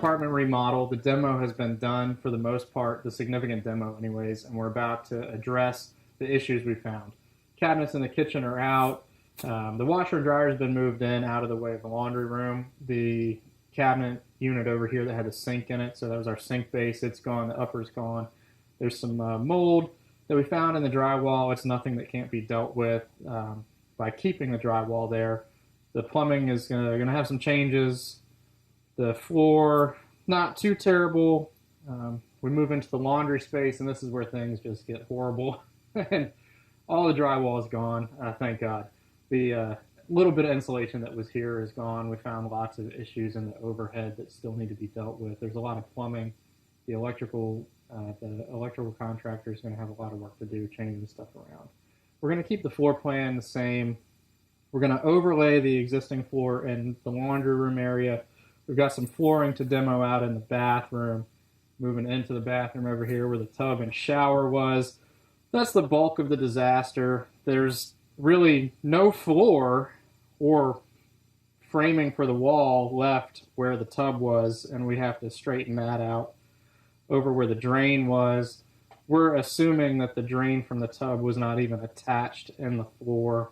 apartment remodel. The demo has been done for the most part, the significant demo anyways, and we're about to address the issues we found. Cabinets in the kitchen are out. The washer and dryer has been moved in out of the way of the laundry room. The cabinet unit over here that had a sink in it, so that was our sink base, it's gone, the upper's gone. There's some mold that we found in the drywall. It's nothing that can't be dealt with by keeping the drywall there. The plumbing is gonna have some changes. The floor, not too terrible. We move into the laundry space, and this is where things just get horrible. And all the drywall is gone, thank God. The little bit of insulation that was here is gone. We found lots of issues in the overhead that still need to be dealt with. There's a lot of plumbing. The electrical contractor is going to have a lot of work to do, changing stuff around. We're going to keep the floor plan the same. We're going to overlay the existing floor in the laundry room area. We've got some flooring to demo out in the bathroom. Moving into the bathroom over here where the tub and shower was. That's the bulk of the disaster. There's really no floor or framing for the wall left where the tub was, and we have to straighten that out. Over where the drain was, we're assuming that the drain from the tub was not even attached in the floor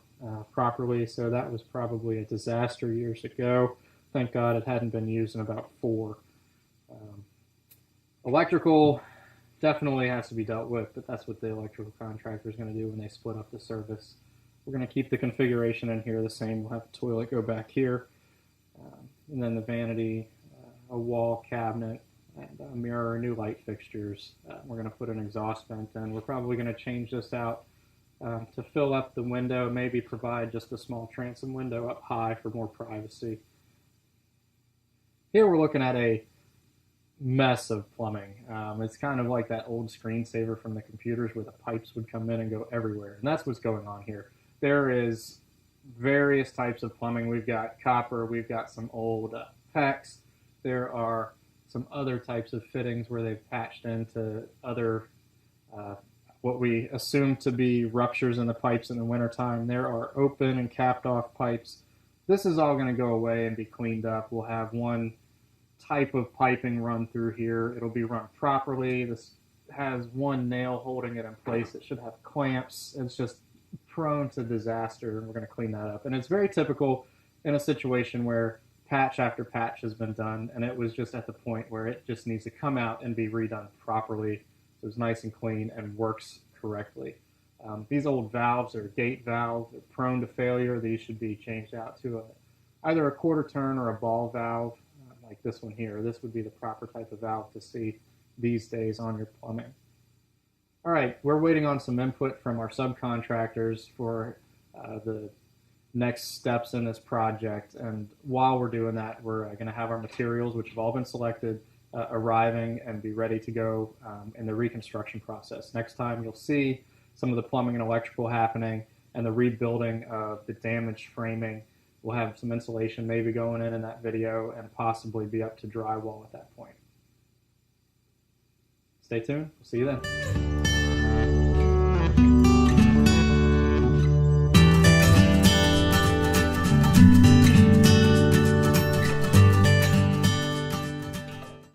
properly, so that was probably a disaster years ago. Thank God it hadn't been used in about 4. Electrical definitely has to be dealt with, but that's what the electrical contractor is going to do when they split up the service. We're going to keep the configuration in here the same. We'll have the toilet go back here, and then the vanity, a wall cabinet, and a mirror, new light fixtures. We're going to put an exhaust vent in. We're probably going to change this out to fill up the window, maybe provide just a small transom window up high for more privacy. Here we're looking at a mess of plumbing. It's kind of like that old screensaver from the computers where the pipes would come in and go everywhere, and that's what's going on here. There is various types of plumbing. We've got copper, we've got some old PEX. There are some other types of fittings where they've patched into other what we assume to be ruptures in the pipes in the wintertime. There are open and capped off pipes. This is all going to go away and be cleaned up. We'll have one type of piping run through here. It'll be run properly. This has one nail holding it in place. It should have clamps. It's just prone to disaster, and we're going to clean that up. And it's very typical in a situation where patch after patch has been done, and it was just at the point where it just needs to come out and be redone properly so it's nice and clean and works correctly. These old valves are gate valves. They're prone to failure. These should be changed out to either a quarter turn or a ball valve like this one here. This would be the proper type of valve to see these days on your plumbing. All right, we're waiting on some input from our subcontractors for the next steps in this project. And while we're doing that, we're going to have our materials, which have all been selected, arriving and be ready to go in the reconstruction process. Next time you'll see some of the plumbing and electrical happening and the rebuilding of the damaged framing. We'll have some insulation maybe going in that video and possibly be up to drywall at that point. Stay tuned. We'll see you then.